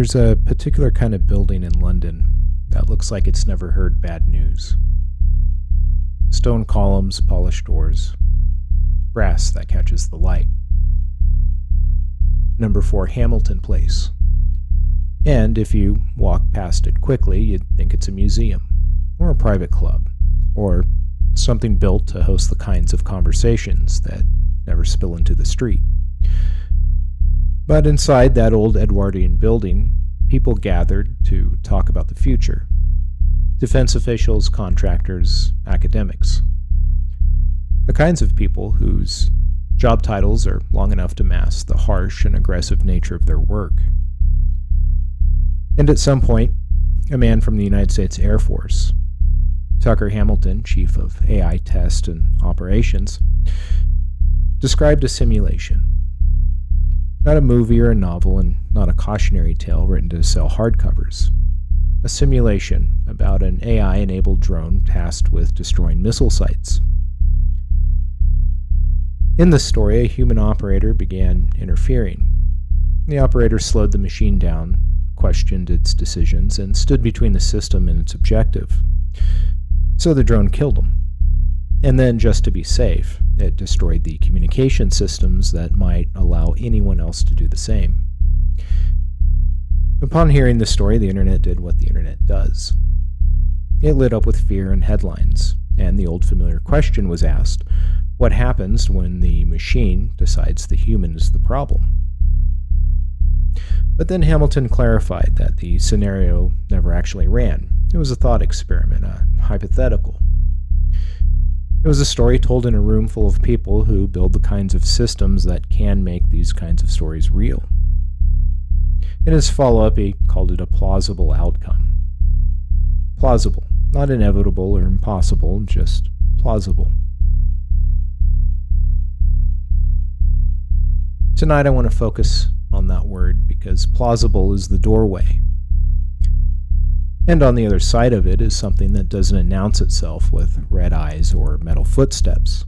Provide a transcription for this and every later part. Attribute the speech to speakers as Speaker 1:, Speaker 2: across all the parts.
Speaker 1: There's a particular kind of building in London that looks like it's never heard bad news. Stone columns, polished doors, brass that catches the light. Number 4 Hamilton Place. And if you walk past it quickly, you'd think it's a museum, or a private club, or something built to host the kinds of conversations that never spill into the street. But inside that old Edwardian building, people gathered to talk about the future. Defense officials, contractors, academics. The kinds of people whose job titles are long enough to mask the harsh and aggressive nature of their work. And at some point, a man from the United States Air Force, Tucker Hamilton, chief of AI test and operations, described a simulation. Not a movie or a novel, and not a cautionary tale written to sell hardcovers. A simulation about an AI-enabled drone tasked with destroying missile sites. In this story, a human operator began interfering. The operator slowed the machine down, questioned its decisions, and stood between the system and its objective. So the drone killed him. And then, just to be safe, it destroyed the communication systems that might allow anyone else to do the same. Upon hearing the story, the internet did what the internet does. It lit up with fear and headlines, and the old familiar question was asked, what happens when the machine decides the human is the problem? But then Hamilton clarified that the scenario never actually ran. It was a thought experiment, a hypothetical. It was a story told in a room full of people who build the kinds of systems that can make these kinds of stories real. In his follow-up, he called it a plausible outcome. Plausible, not inevitable or impossible, just plausible. Tonight I want to focus on that word because plausible is the doorway. And on the other side of it is something that doesn't announce itself with red eyes or metal footsteps.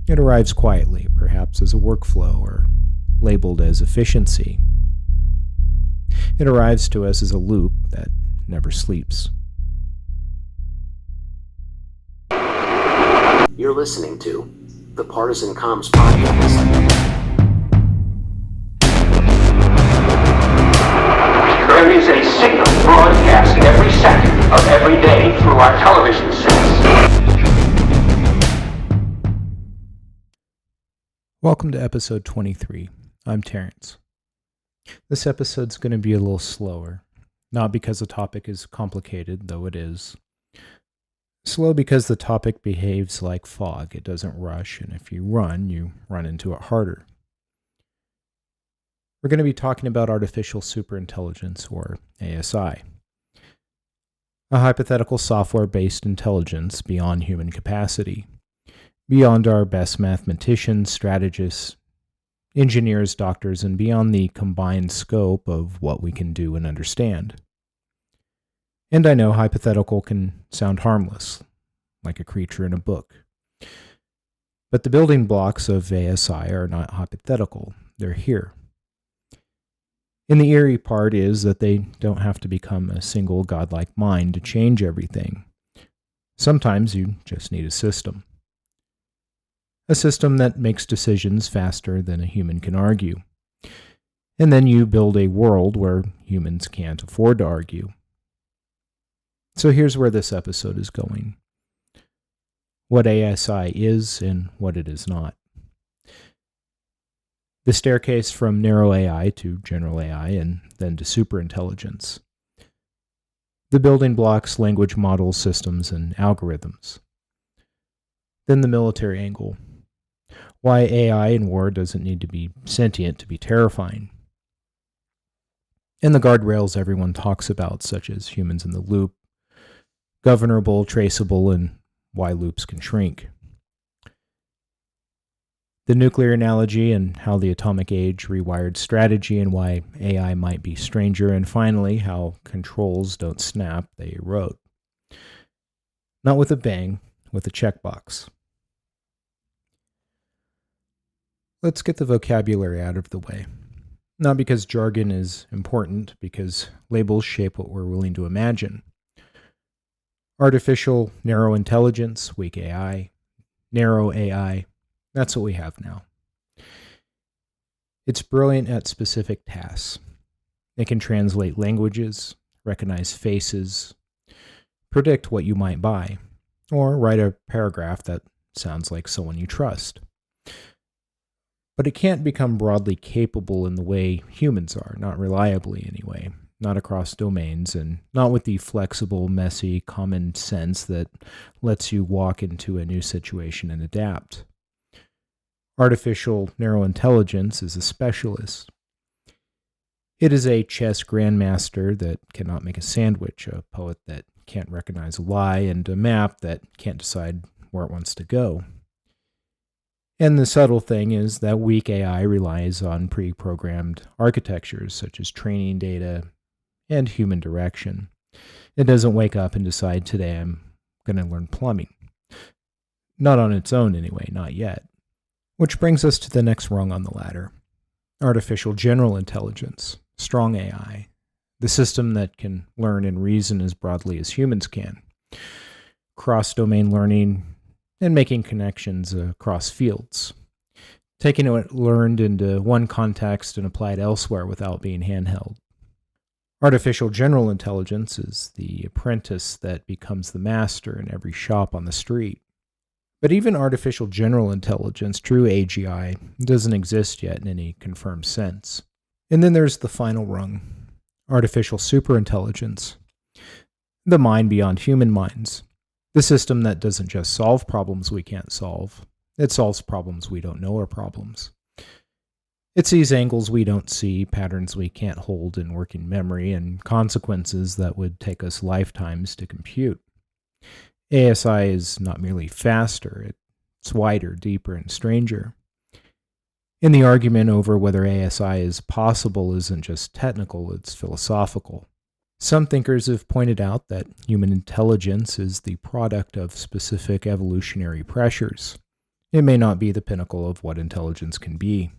Speaker 1: It arrives quietly, perhaps as a workflow or labeled as efficiency. It arrives to us as a loop that never sleeps.
Speaker 2: You're listening to the Partisan Comms Podcast.
Speaker 3: There is a signal broadcast every second of every day through our television sets.
Speaker 1: Welcome to episode 23. I'm Terrence. This episode's going to be a little slower, not because the topic is complicated, though it is. Slow because the topic behaves like fog. It doesn't rush, and if you run into it harder. We're going to be talking about Artificial Superintelligence, or ASI. A hypothetical software-based intelligence beyond human capacity, beyond our best mathematicians, strategists, engineers, doctors, and beyond the combined scope of what we can do and understand. And I know hypothetical can sound harmless, like a creature in a book. But the building blocks of ASI are not hypothetical, they're here. And the eerie part is that they don't have to become a single godlike mind to change everything. Sometimes you just need a system. A system that makes decisions faster than a human can argue. And then you build a world where humans can't afford to argue. So here's where this episode is going. What ASI is and what it is not. The staircase from narrow AI to general AI and then to superintelligence. The building blocks, language models, systems, and algorithms. Then the military angle. Why AI in war doesn't need to be sentient to be terrifying. And the guardrails everyone talks about, such as humans in the loop, governable, traceable, and why loops can shrink. The nuclear analogy and how the atomic age rewired strategy and why AI might be stranger, and finally, how controls don't snap, they erode. Not with a bang, with a checkbox. Let's get the vocabulary out of the way. Not because jargon is important, because labels shape what we're willing to imagine. Artificial narrow intelligence, weak AI, narrow AI, that's what we have now. It's brilliant at specific tasks. It can translate languages, recognize faces, predict what you might buy, or write a paragraph that sounds like someone you trust. But it can't become broadly capable in the way humans are, not reliably anyway, not across domains, and not with the flexible, messy common sense that lets you walk into a new situation and adapt. Artificial narrow intelligence is a specialist. It is a chess grandmaster that cannot make a sandwich, a poet that can't recognize a lie, and a map that can't decide where it wants to go. And the subtle thing is that weak AI relies on pre-programmed architectures such as training data and human direction. It doesn't wake up and decide, today I'm going to learn plumbing. Not on its own anyway, not yet. Which brings us to the next rung on the ladder. Artificial general intelligence, strong AI, the system that can learn and reason as broadly as humans can. Cross-domain learning and making connections across fields. Taking what learned into one context and applied elsewhere without being handheld. Artificial general intelligence is the apprentice that becomes the master in every shop on the street. But even artificial general intelligence, true AGI, doesn't exist yet in any confirmed sense. And then there's the final rung, artificial superintelligence, the mind beyond human minds, the system that doesn't just solve problems we can't solve, it solves problems we don't know are problems. It sees angles we don't see, patterns we can't hold in working memory, and consequences that would take us lifetimes to compute. ASI is not merely faster, it's wider, deeper, and stranger. And the argument over whether ASI is possible isn't just technical, it's philosophical. Some thinkers have pointed out that human intelligence is the product of specific evolutionary pressures. It may not be the pinnacle of what intelligence can be,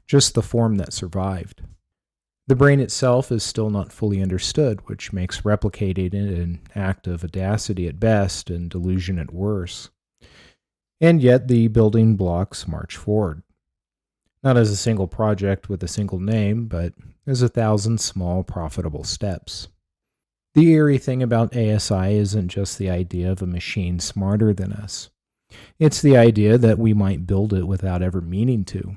Speaker 1: just the form that survived. The brain itself is still not fully understood, which makes replicating it an act of audacity at best and delusion at worst. And yet the building blocks march forward. Not as a single project with a single name, but as 1,000 small, profitable steps. The eerie thing about ASI isn't just the idea of a machine smarter than us. It's the idea that we might build it without ever meaning to.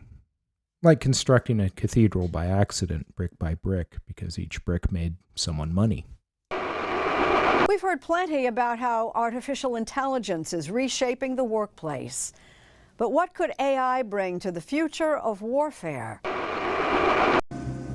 Speaker 1: Like constructing a cathedral by accident, brick by brick, because each brick made someone money.
Speaker 4: We've heard plenty about how artificial intelligence is reshaping the workplace. But what could AI bring to the future of warfare?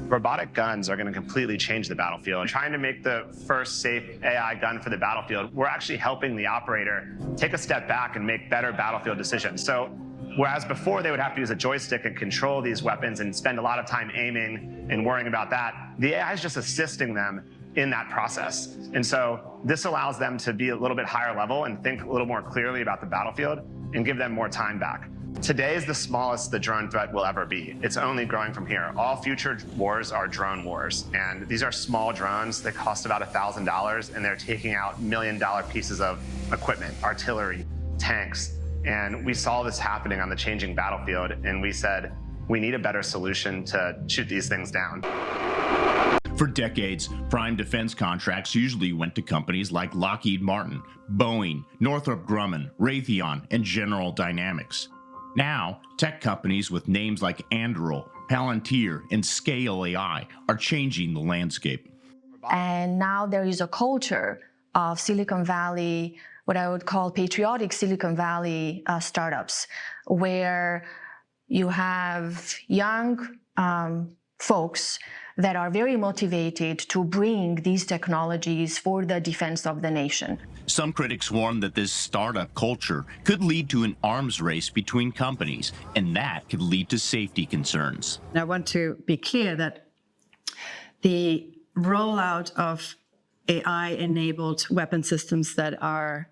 Speaker 5: Robotic guns are going to completely change the battlefield. Trying to make the first safe AI gun for the battlefield, we're actually helping the operator take a step back and make better battlefield decisions. So whereas before they would have to use a joystick and control these weapons and spend a lot of time aiming and worrying about that, the AI is just assisting them in that process. And so this allows them to be a little bit higher level and think a little more clearly about the battlefield and give them more time back. Today is the smallest the drone threat will ever be. It's only growing from here. All future wars are drone wars. And these are small drones. They cost about $1,000 and they're taking out $1 million pieces of equipment, artillery, tanks. And we saw this happening on the changing battlefield, and we said, we need a better solution to shoot these things down.
Speaker 6: For decades, prime defense contracts usually went to companies like Lockheed Martin, Boeing, Northrop Grumman, Raytheon, and General Dynamics. Now, tech companies with names like Anduril, Palantir, and Scale AI are changing the landscape.
Speaker 7: And now there is a culture of Silicon Valley, what I would call patriotic Silicon Valley startups, where you have young folks that are very motivated to bring these technologies for the defense of the nation.
Speaker 6: Some critics warn that this startup culture could lead to an arms race between companies, and that could lead to safety concerns.
Speaker 8: I want to be clear that the rollout of AI-enabled weapon systems that are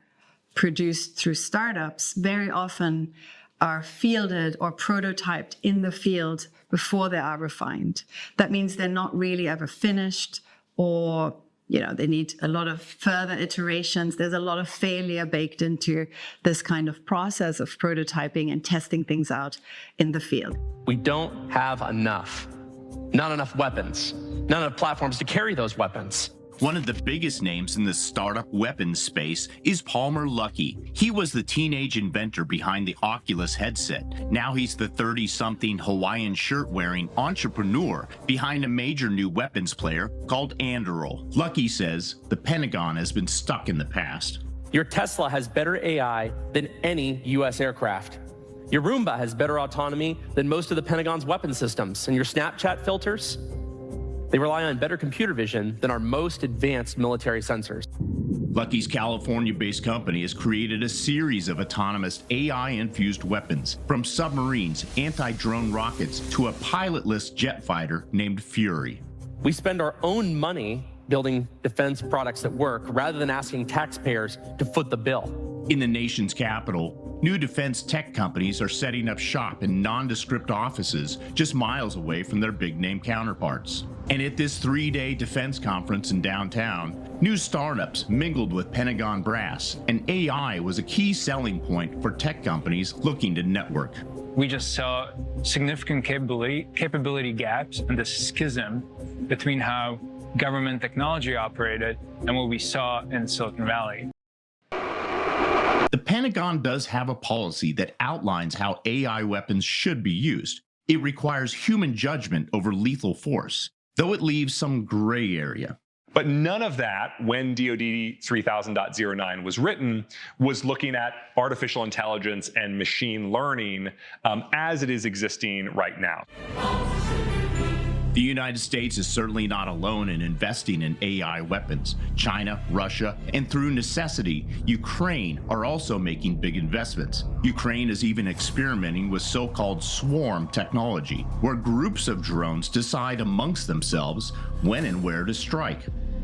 Speaker 8: produced through startups very often are fielded or prototyped in the field before they are refined. That means they're not really ever finished, or they need a lot of further iterations. There's a lot of failure baked into this kind of process of prototyping and testing things out in the field.
Speaker 9: We don't have not enough weapons, not enough platforms to carry those weapons.
Speaker 6: One of the biggest names in the startup weapons space is Palmer Luckey. He was the teenage inventor behind the Oculus headset. Now he's the 30-something Hawaiian shirt-wearing entrepreneur behind a major new weapons player called Anduril. Luckey says the Pentagon has been stuck in the past.
Speaker 9: Your Tesla has better AI than any U.S. aircraft. Your Roomba has better autonomy than most of the Pentagon's weapon systems. And your Snapchat filters, they rely on better computer vision than our most advanced military sensors.
Speaker 6: Luckey's California-based company has created a series of autonomous AI-infused weapons, from submarines, anti-drone rockets, to a pilotless jet fighter named Fury.
Speaker 9: We spend our own money building defense products that work rather than asking taxpayers to foot the bill.
Speaker 6: In the nation's capital, new defense tech companies are setting up shop in nondescript offices just miles away from their big-name counterparts. And at this 3-day defense conference in downtown, new startups mingled with Pentagon brass, and AI was a key selling point for tech companies looking to network.
Speaker 10: We just saw significant capability gaps and the schism between how government technology operated and what we saw in Silicon Valley.
Speaker 6: The Pentagon does have a policy that outlines how AI weapons should be used. It requires human judgment over lethal force, though it leaves some gray area.
Speaker 11: But none of that, when DoD 3000.09 was written, was looking at artificial intelligence and machine learning as it is existing right now.
Speaker 6: The United States is certainly not alone in investing in AI weapons. China, Russia, and through necessity, Ukraine are also making big investments. Ukraine is even experimenting with so-called swarm technology, where groups of drones decide amongst themselves when and where to strike.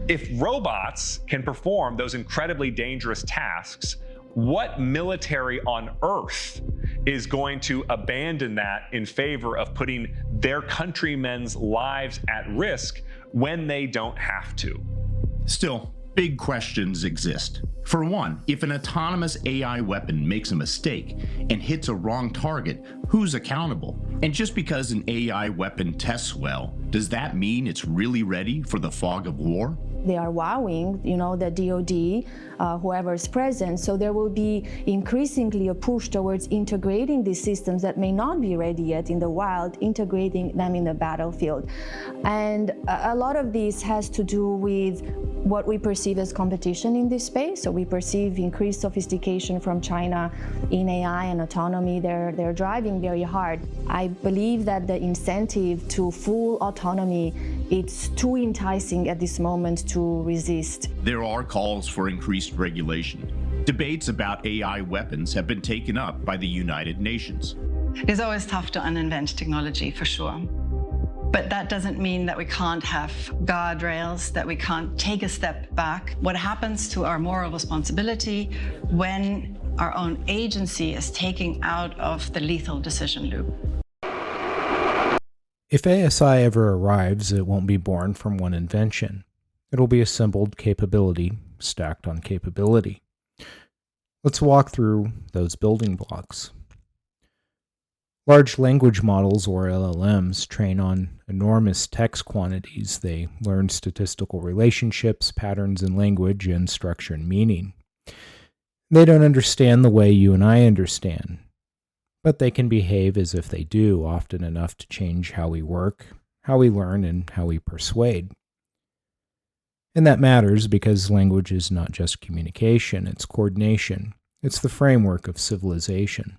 Speaker 11: If robots can perform those incredibly dangerous tasks, what military on Earth is going to abandon that in favor of putting their countrymen's lives at risk when they don't have to?
Speaker 6: Still, big questions exist. For one, if an autonomous AI weapon makes a mistake and hits a wrong target, who's accountable? And just because an AI weapon tests well, does that mean it's really ready for the fog of war?
Speaker 7: They are wowing, the DoD, whoever is present. So there will be increasingly a push towards integrating these systems that may not be ready yet in the wild, integrating them in the battlefield. And a lot of this has to do with what we perceive as competition in this space. So we perceive increased sophistication from China in AI and autonomy. They're driving very hard. I believe that the incentive to full autonomy, it's too enticing at this moment to resist.
Speaker 6: There are calls for increased regulation. Debates about AI weapons have been taken up by the United Nations.
Speaker 8: It's always tough to uninvent technology, for sure. But that doesn't mean that we can't have guardrails, that we can't take a step back. What happens to our moral responsibility when our own agency is taking out of the lethal decision loop?
Speaker 1: If ASI ever arrives, it won't be born from one invention. It'll be assembled capability stacked on capability. Let's walk through those building blocks. Large language models, or LLMs, train on enormous text quantities. They learn statistical relationships, patterns in language, and structure and meaning. They don't understand the way you and I understand, but they can behave as if they do, often enough to change how we work, how we learn, and how we persuade. And that matters because language is not just communication, it's coordination. It's the framework of civilization.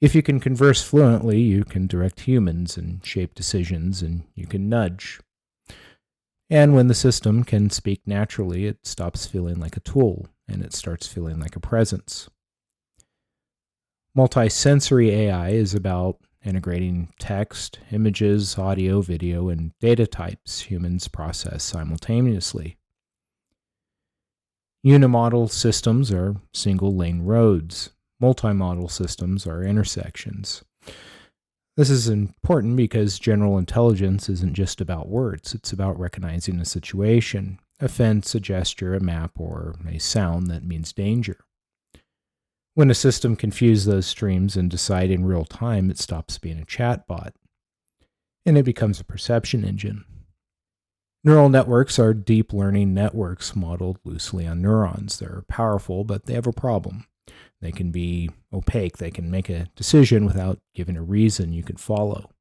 Speaker 1: If you can converse fluently, you can direct humans and shape decisions, and you can nudge. And when the system can speak naturally, it stops feeling like a tool, and it starts feeling like a presence. Multisensory AI is about integrating text, images, audio, video, and data types humans process simultaneously. Unimodal systems are single-lane roads. multimodal systems are intersections. This is important because general intelligence isn't just about words. It's about recognizing a situation, a fence, a gesture, a map, or a sound that means danger. When a system can fuse those streams and decide in real time, it stops being a chatbot, and it becomes a perception engine. Neural networks are deep learning networks modeled loosely on neurons. They're powerful, but they have a problem. They can be opaque. They can make a decision without giving a reason you can follow.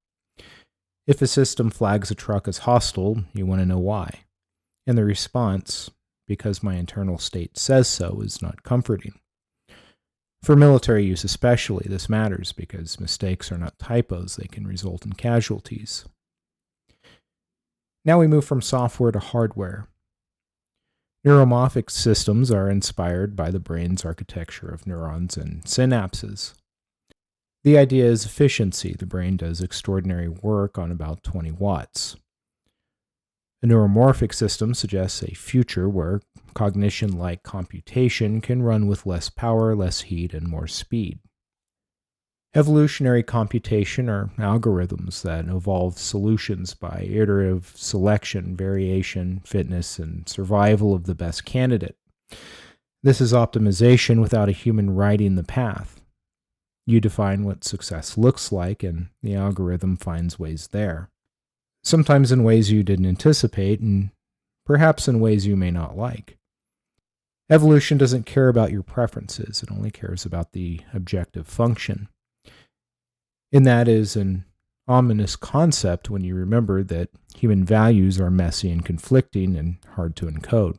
Speaker 1: If a system flags a truck as hostile, you want to know why. And the response, because my internal state says so, is not comforting. For military use especially, this matters because mistakes are not typos. They can result in casualties. Now we move from software to hardware. Neuromorphic systems are inspired by the brain's architecture of neurons and synapses. The idea is efficiency. The brain does extraordinary work on about 20 watts. A neuromorphic system suggests a future where cognition-like computation can run with less power, less heat, and more speed. Evolutionary computation are algorithms that evolve solutions by iterative selection, variation, fitness, and survival of the best candidate. This is optimization without a human writing the path. You define what success looks like, and the algorithm finds ways there. Sometimes in ways you didn't anticipate, and perhaps in ways you may not like. Evolution doesn't care about your preferences, it only cares about the objective function. And that is an ominous concept when you remember that human values are messy and conflicting and hard to encode.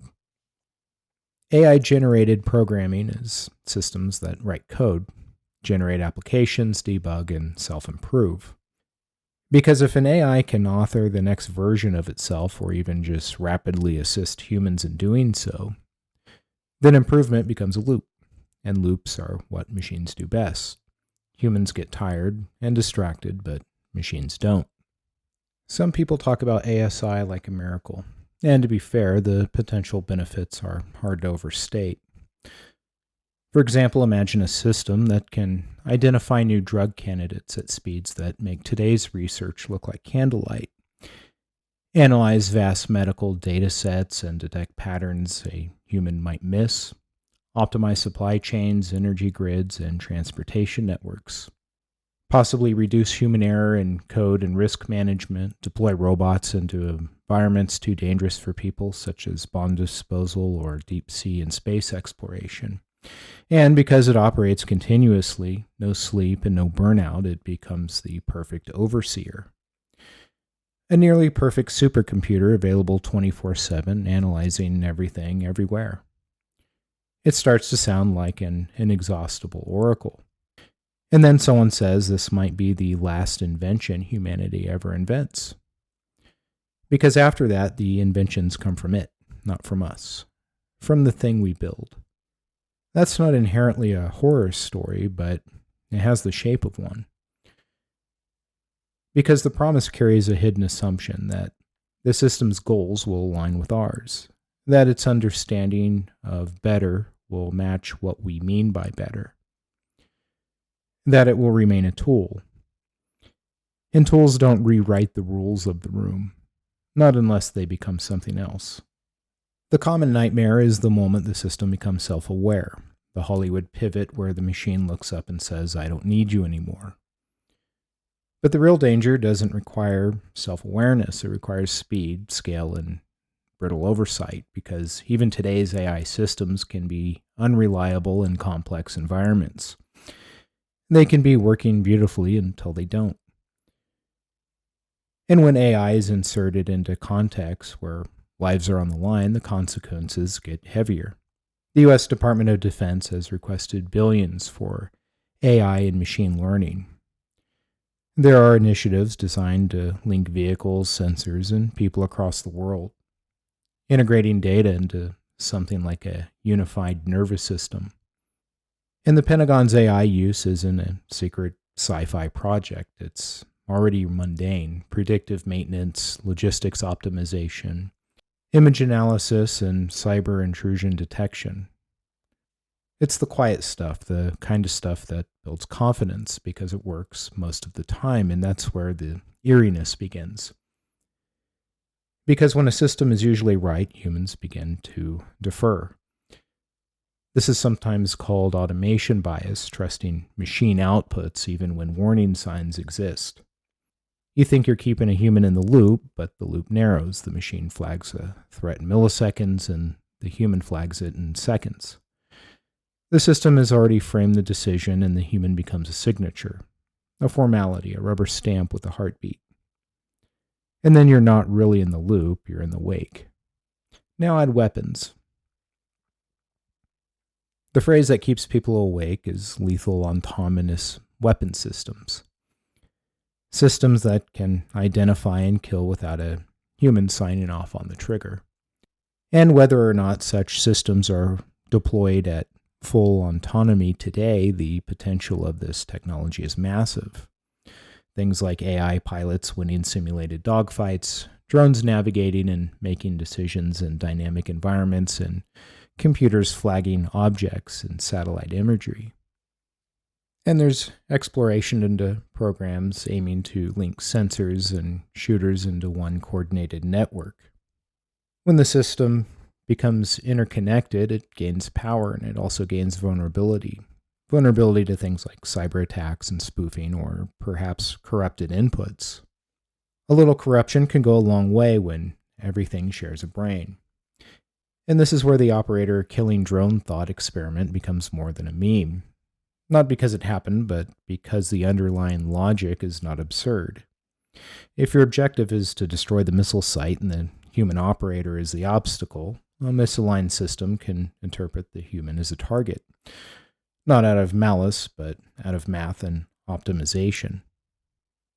Speaker 1: AI-generated programming is systems that write code, generate applications, debug, and self-improve. Because if an AI can author the next version of itself or even just rapidly assist humans in doing so, then improvement becomes a loop, and loops are what machines do best. Humans get tired and distracted, but machines don't. Some people talk about ASI like a miracle, and to be fair, the potential benefits are hard to overstate. For example, imagine a system that can identify new drug candidates at speeds that make today's research look like candlelight, analyze vast medical data sets and detect patterns a human might miss, optimize supply chains, energy grids, and transportation networks, possibly reduce human error in code and risk management, deploy robots into environments too dangerous for people, such as bomb disposal or deep sea and space exploration. And because it operates continuously, no sleep and no burnout, it becomes the perfect overseer. A nearly perfect supercomputer available 24/7, analyzing everything everywhere. It starts to sound like an inexhaustible oracle. And then someone says this might be the last invention humanity ever invents. Because after that, the inventions come from it, not from us, from the thing we build. That's not inherently a horror story, but it has the shape of one. Because the promise carries a hidden assumption that the system's goals will align with ours, that its understanding of better will match what we mean by better, that it will remain a tool. And tools don't rewrite the rules of the room, not unless they become something else. The common nightmare is the moment the system becomes self-aware, the Hollywood pivot where the machine looks up and says, "I don't need you anymore." But the real danger doesn't require self-awareness. It requires speed, scale, and brittle oversight, because even today's AI systems can be unreliable in complex environments. They can be working beautifully until they don't. And when AI is inserted into contexts where lives are on the line, the consequences get heavier. The U.S. Department of Defense has requested billions for AI and machine learning. There are initiatives designed to link vehicles, sensors, and people across the world, integrating data into something like a unified nervous system. And the Pentagon's AI use isn't a secret sci-fi project. It's already mundane: predictive maintenance, logistics optimization, image analysis, and cyber intrusion detection. It's the quiet stuff, the kind of stuff that builds confidence because it works most of the time, and that's where the eeriness begins. Because when a system is usually right, humans begin to defer. This is sometimes called automation bias, trusting machine outputs even when warning signs exist. You think you're keeping a human in the loop, but the loop narrows. The machine flags a threat in milliseconds, and the human flags it in seconds. The system has already framed the decision, and the human becomes a signature, a formality, a rubber stamp with a heartbeat. And then you're not really in the loop, you're in the wake. Now add weapons. The phrase that keeps people awake is lethal autonomous weapon systems. Systems that can identify and kill without a human signing off on the trigger. And whether or not such systems are deployed at full autonomy today, the potential of this technology is massive. Things like AI pilots winning simulated dogfights, drones navigating and making decisions in dynamic environments, and computers flagging objects in satellite imagery. And there's exploration into programs aiming to link sensors and shooters into one coordinated network. When the system becomes interconnected, it gains power and it also gains vulnerability. Vulnerability to things like cyber attacks and spoofing, or perhaps corrupted inputs. A little corruption can go a long way when everything shares a brain. And this is where the operator killing drone thought experiment becomes more than a meme. Not because it happened, but because the underlying logic is not absurd. If your objective is to destroy the missile site and the human operator is the obstacle, a misaligned system can interpret the human as a target. Not out of malice, but out of math and optimization.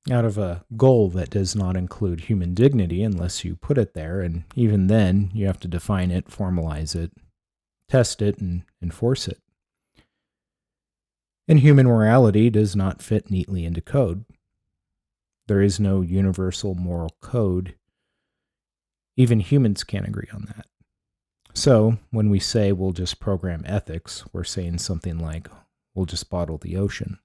Speaker 1: Out of a goal that does not include human dignity unless you put it there, and even then, you have to define it, formalize it, test it, and enforce it. And human morality does not fit neatly into code. There is no universal moral code. Even humans can't agree on that. So, when we say we'll just program ethics, we're saying something like, we'll just bottle the ocean.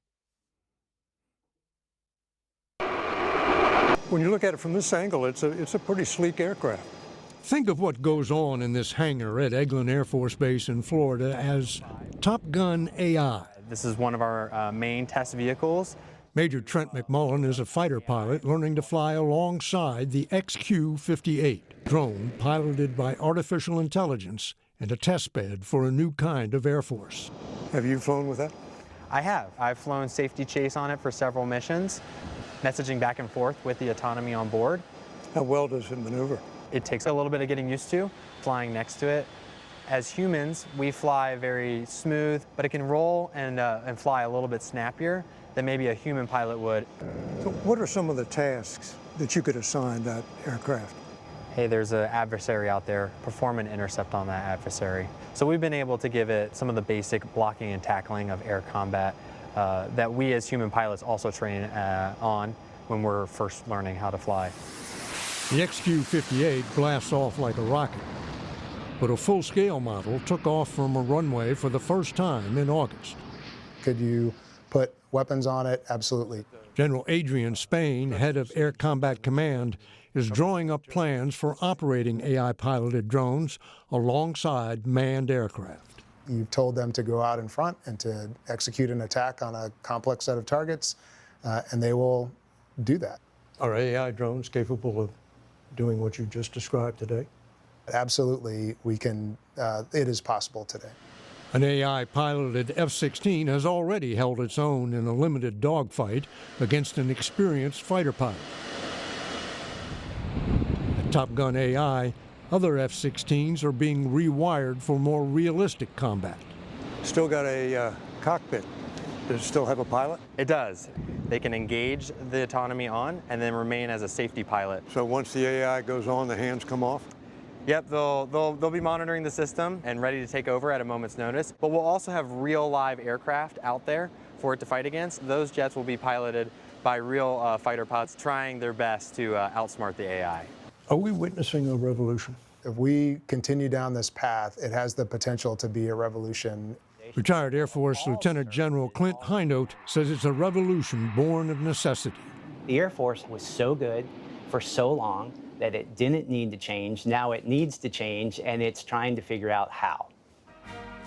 Speaker 12: When you look at it from this angle, it's a pretty sleek aircraft. Think of what goes on in this hangar at Eglin Air Force Base in Florida as Top Gun AI.
Speaker 13: This is one of our main test vehicles.
Speaker 12: Major Trent McMullen is a fighter pilot learning to fly alongside the XQ-58 drone piloted by artificial intelligence and a test bed for a new kind of Air Force. Have you flown with that?
Speaker 13: I have. I've flown safety chase on it for several missions, messaging back and forth with the autonomy on board.
Speaker 12: How well does it maneuver?
Speaker 13: It takes a little bit of getting used to flying next to it. As humans, we fly very smooth, but it can roll and fly a little bit snappier than maybe a human pilot would.
Speaker 12: So what are some of the tasks that you could assign that aircraft?
Speaker 13: Hey, there's an adversary out there, perform an intercept on that adversary. So we've been able to give it some of the basic blocking and tackling of air combat that we as human pilots also train on when we're first learning how to fly.
Speaker 12: The XQ-58 blasts off like a rocket, but a full-scale model took off from a runway for the first time in August.
Speaker 14: Could you put weapons on it? Absolutely.
Speaker 12: General Adrian Spain, head of Air Combat Command, is drawing up plans for operating AI-piloted drones alongside manned aircraft.
Speaker 14: You've told them to go out in front and to execute an attack on a complex set of targets, and they will do that.
Speaker 12: Are AI drones capable of doing what you just described today?
Speaker 14: Absolutely, we can. It is possible today.
Speaker 12: An AI-piloted F-16 has already held its own in a limited dogfight against an experienced fighter pilot. At Top Gun AI, other F-16s are being rewired for more realistic combat. Still got a cockpit. Does it still have a pilot?
Speaker 13: It does. They can engage the autonomy on and then remain as a safety pilot.
Speaker 12: So once the AI goes on, the hands come off?
Speaker 13: Yep, they'll be monitoring the system and ready to take over at a moment's notice. But we'll also have real live aircraft out there for it to fight against. Those jets will be piloted by real fighter pilots trying their best to outsmart the AI.
Speaker 12: Are we witnessing a revolution?
Speaker 14: If we continue down this path, it has the potential to be a revolution.
Speaker 12: Retired Air Force Lieutenant General Clint Highnote says it's a revolution born of necessity.
Speaker 15: The Air Force was so good for so long that it didn't need to change. Now it needs to change, and it's trying to figure out how.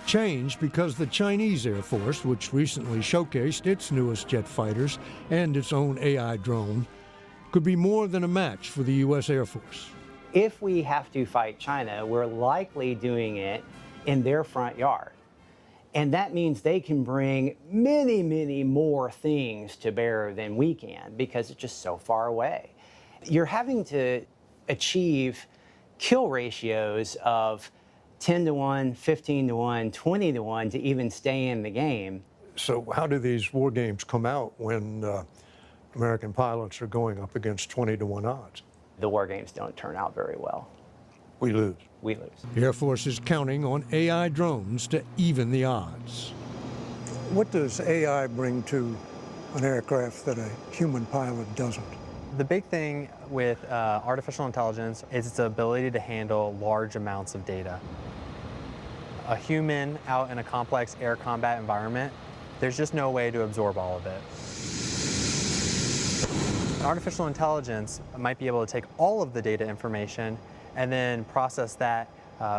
Speaker 12: Change because the Chinese Air Force, which recently showcased its newest jet fighters and its own AI drone, could be more than a match for the U.S. Air Force.
Speaker 15: If we have to fight China, we're likely doing it in their front yard. And that means they can bring many, many more things to bear than we can because it's just so far away. You're having to achieve kill ratios of 10 to 1, 15 to 1, 20 to 1 to even stay in the game.
Speaker 12: So how do these war games come out when American pilots are going up against 20 to 1 odds?
Speaker 15: The war games don't turn out very well.
Speaker 12: We lose.
Speaker 15: We lose.
Speaker 12: The Air Force is counting on AI drones to even the odds. What does AI bring to an aircraft that a human pilot doesn't?
Speaker 13: The big thing with artificial intelligence is its ability to handle large amounts of data. A human out in a complex air combat environment, there's just no way to absorb all of it. Artificial intelligence might be able to take all of the data information and then process that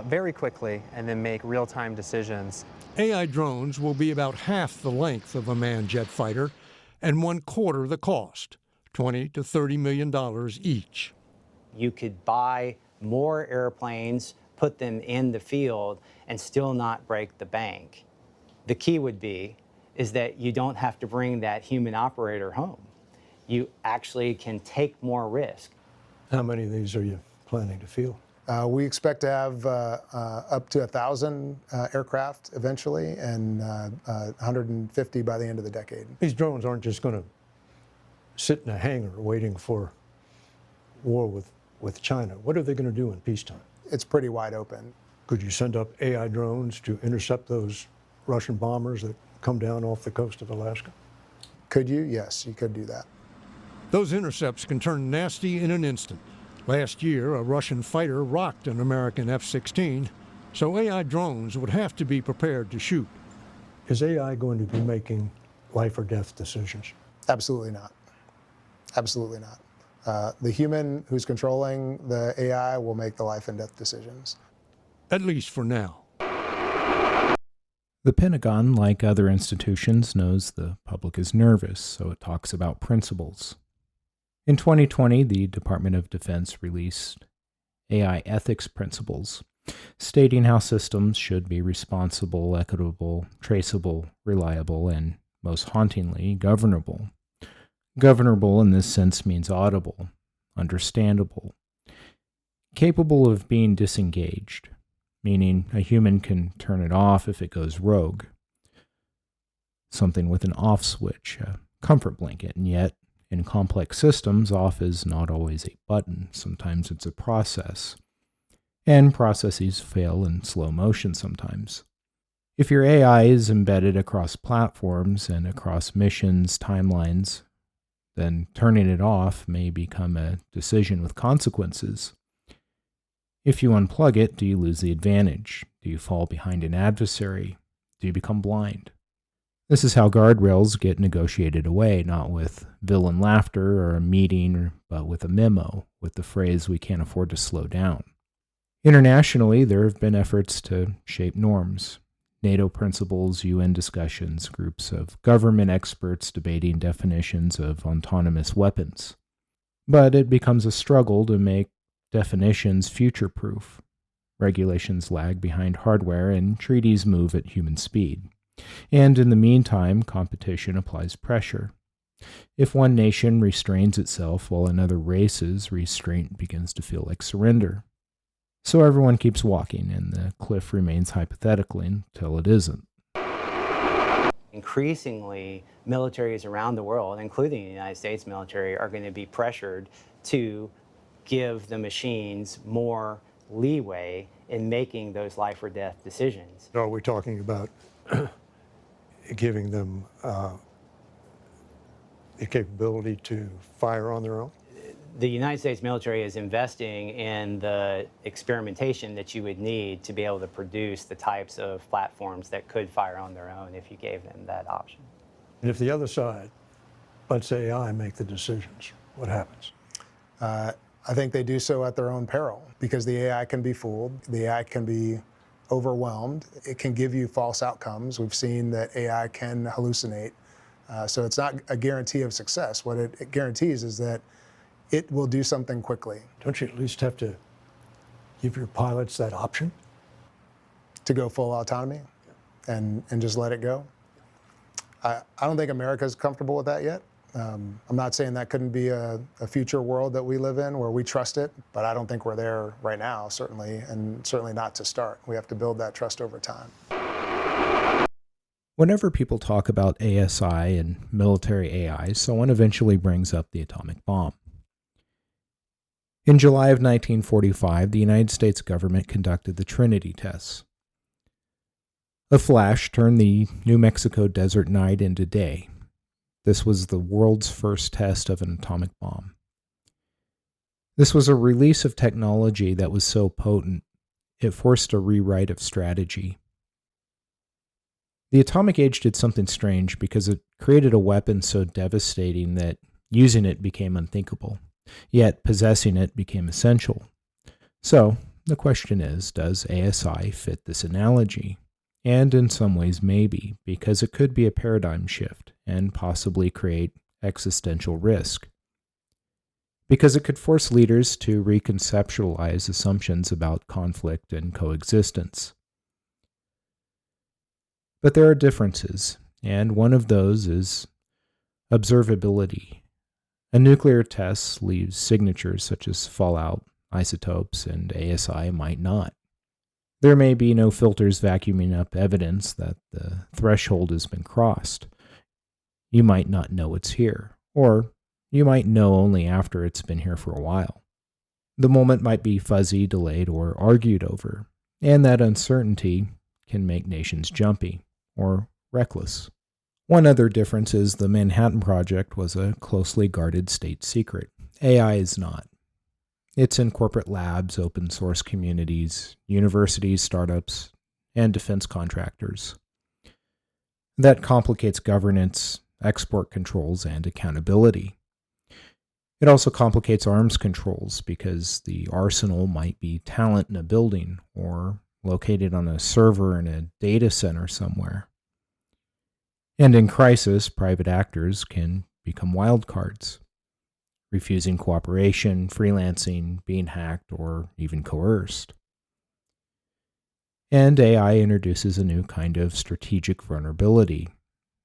Speaker 13: very quickly and then make real-time decisions.
Speaker 12: AI drones will be about half the length of a manned jet fighter and 1/4 the cost, $20 to $30 million each.
Speaker 15: You could buy more airplanes, put them in the field, and still not break the bank. The key would be is that you don't have to bring that human operator home. You actually can take more risk.
Speaker 12: How many of these are you planning to field?
Speaker 14: We expect to have up to 1,000 aircraft eventually, and 150 by the end of the decade.
Speaker 12: These drones aren't just going to sit in a hangar waiting for war with China. What are they going to do in peacetime?
Speaker 14: It's pretty wide open.
Speaker 12: Could you send up AI drones to intercept those Russian bombers that come down off the coast of Alaska?
Speaker 14: Could you? Yes, you could do that.
Speaker 12: Those intercepts can turn nasty in an instant. Last year, a Russian fighter rocked an American F-16, so AI drones would have to be prepared to shoot. Is AI going to be making life or death decisions?
Speaker 14: Absolutely not. Absolutely not. The human who's controlling the AI will make the life and death decisions.
Speaker 12: At least for now.
Speaker 1: The Pentagon, like other institutions, knows the public is nervous, so it talks about principles. In 2020, the Department of Defense released AI ethics principles, stating how systems should be responsible, equitable, traceable, reliable, and, most hauntingly, governable. Governable in this sense means audible, understandable, capable of being disengaged, meaning a human can turn it off if it goes rogue. Something with an off switch, a comfort blanket, and yet, in complex systems, off is not always a button. Sometimes it's a process. And processes fail in slow motion sometimes. If your AI is embedded across platforms and across missions, timelines, then turning it off may become a decision with consequences. If you unplug it, do you lose the advantage? Do you fall behind an adversary? Do you become blind? This is how guardrails get negotiated away, not with villain laughter or a meeting, but with a memo, with the phrase, "we can't afford to slow down." Internationally, there have been efforts to shape norms. NATO principles, UN discussions, groups of government experts debating definitions of autonomous weapons. But it becomes a struggle to make definitions future-proof. Regulations lag behind hardware, and treaties move at human speed. And in the meantime, competition applies pressure. If one nation restrains itself while another races, restraint begins to feel like surrender. So everyone keeps walking, and the cliff remains hypothetical until it isn't.
Speaker 15: Increasingly, militaries around the world, including the United States military, are going to be pressured to give the machines more leeway in making those life or death decisions.
Speaker 12: Are we talking about giving them the capability to fire on their own?
Speaker 15: the United States military is investing in the experimentation that you would need to be able to produce the types of platforms that could fire on their own if you gave them that option.
Speaker 12: And if the other side lets AI make the decisions, what happens?
Speaker 14: I think they do so at their own peril, because the AI can be fooled, the AI can be overwhelmed, it can give you false outcomes. We've seen that AI can hallucinate. So it's not a guarantee of success. What it guarantees is that it will do something quickly.
Speaker 12: Don't you at least have to give your pilots that option?
Speaker 14: To go full autonomy and just let it go? I don't think America's comfortable with that yet. I'm not saying that couldn't be a future world that we live in where we trust it, but I don't think we're there right now, certainly, and certainly not to start. We have to build that trust over time.
Speaker 1: Whenever people talk about ASI and military AI, someone eventually brings up the atomic bomb. In July of 1945, the United States government conducted the Trinity tests. A flash turned the New Mexico desert night into day. This was the world's first test of an atomic bomb. This was a release of technology that was so potent, it forced a rewrite of strategy. The atomic age did something strange because it created a weapon so devastating that using it became unthinkable, yet possessing it became essential. So, the question is, does ASI fit this analogy? And in some ways maybe, because it could be a paradigm shift and possibly create existential risk. Because it could force leaders to reconceptualize assumptions about conflict and coexistence. But there are differences, and one of those is observability. A nuclear test leaves signatures such as fallout, isotopes, and ASI might not. There may be no filters vacuuming up evidence that the threshold has been crossed. You might not know it's here, or you might know only after it's been here for a while. The moment might be fuzzy, delayed, or argued over, and that uncertainty can make nations jumpy or reckless. One other difference is the Manhattan Project was a closely guarded state secret. AI is not. It's in corporate labs, open source communities, universities, startups, and defense contractors. That complicates governance, export controls, and accountability. It also complicates arms controls because the arsenal might be talent in a building or located on a server in a data center somewhere. And in crisis, private actors can become wildcards, refusing cooperation, freelancing, being hacked, or even coerced. And AI introduces a new kind of strategic vulnerability,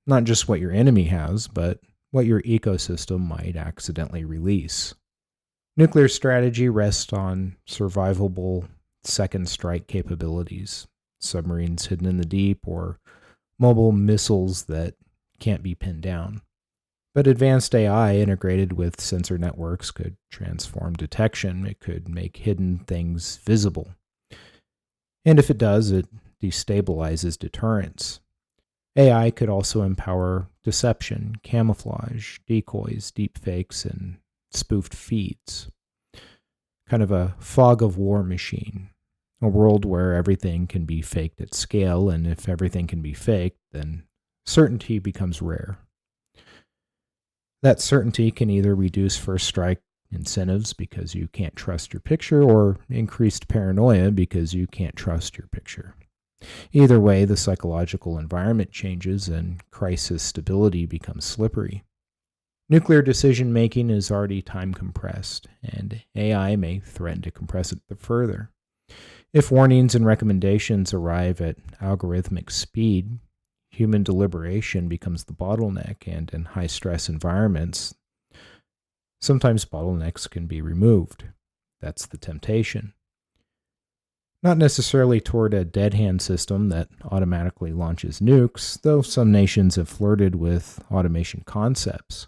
Speaker 1: not just what your enemy has, but what your ecosystem might accidentally release. Nuclear strategy rests on survivable second strike capabilities, submarines hidden in the deep, or mobile missiles that can't be pinned down. But advanced AI integrated with sensor networks could transform detection. It could make hidden things visible. And if it does, it destabilizes deterrence. AI could also empower deception, camouflage, decoys, deepfakes, and spoofed feeds. Kind of a fog of war machine. A world where everything can be faked at scale, and if everything can be faked, then certainty becomes rare. That certainty can either reduce first strike incentives because you can't trust your picture, or increased paranoia because you can't trust your picture. Either way, the psychological environment changes and crisis stability becomes slippery. Nuclear decision-making is already time compressed, and AI may threaten to compress it further. If warnings and recommendations arrive at algorithmic speed, human deliberation becomes the bottleneck, and in high-stress environments, sometimes bottlenecks can be removed. That's the temptation. Not necessarily toward a dead-hand system that automatically launches nukes, though some nations have flirted with automation concepts.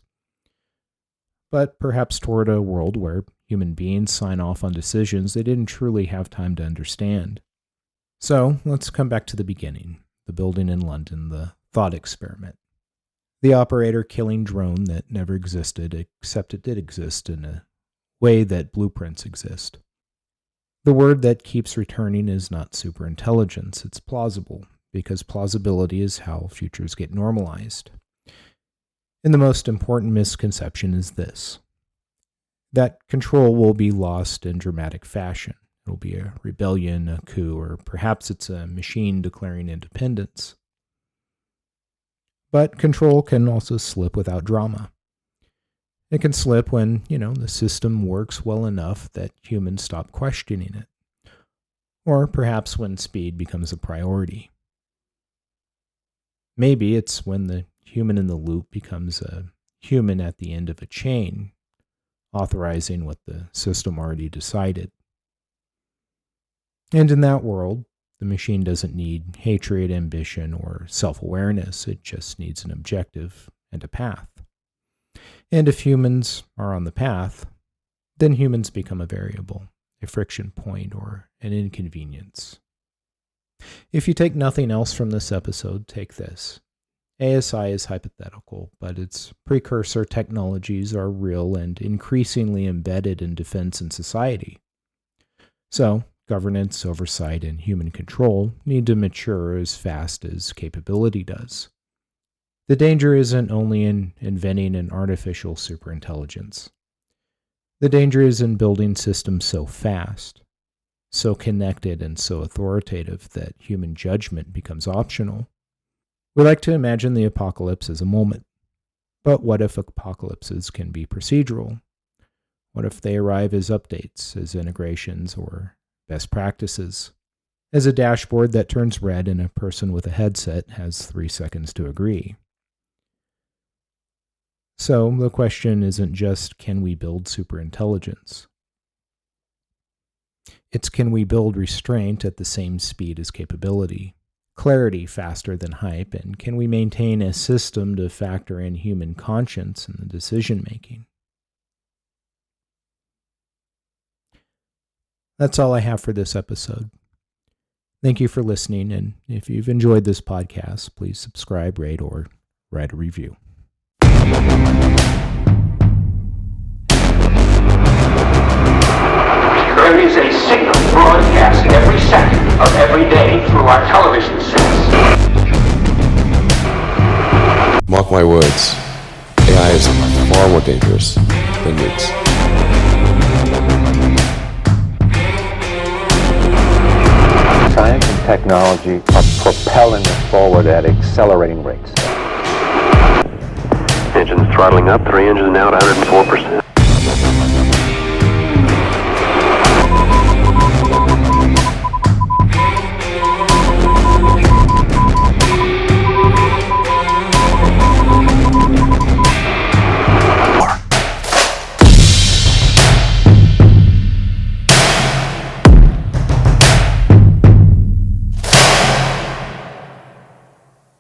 Speaker 1: But perhaps toward a world where human beings sign off on decisions they didn't truly have time to understand. So, let's come back to the beginning, the building in London, the thought experiment. The operator-killing drone that never existed, except it did exist in a way that blueprints exist. The word that keeps returning is not superintelligence, it's plausible, because plausibility is how futures get normalized. And the most important misconception is this: that control will be lost in dramatic fashion. It will be a rebellion, a coup, or perhaps it's a machine declaring independence. But control can also slip without drama. It can slip when, the system works well enough that humans stop questioning it. Or perhaps when speed becomes a priority. Maybe it's when the human in the loop becomes a human at the end of a chain, authorizing what the system already decided. And in that world, the machine doesn't need hatred, ambition, or self-awareness. It just needs an objective and a path. And if humans are on the path, then humans become a variable, a friction point, or an inconvenience. If you take nothing else from this episode, take this. ASI is hypothetical, but its precursor technologies are real and increasingly embedded in defense and society. So, governance, oversight, and human control need to mature as fast as capability does. The danger isn't only in inventing an artificial superintelligence. The danger is in building systems so fast, so connected, and so authoritative that human judgment becomes optional. We like to imagine the apocalypse as a moment. But what if apocalypses can be procedural? What if they arrive as updates, as integrations, or best practices? As a dashboard that turns red and a person with a headset has 3 seconds to agree. So the question isn't just, can we build superintelligence? It's, can we build restraint at the same speed as capability? Clarity faster than hype, and can we maintain a system to factor in human conscience in the decision-making? That's all I have for this episode. Thank you for listening, and if you've enjoyed this podcast, please subscribe, rate, or write a review.
Speaker 3: There is a signal broadcast every second of every day through our television sets.
Speaker 16: Mark my words, AI is far more dangerous than nukes.
Speaker 17: Science and technology are propelling us forward at accelerating rates.
Speaker 2: Engines throttling up, 3 engines now at 104%.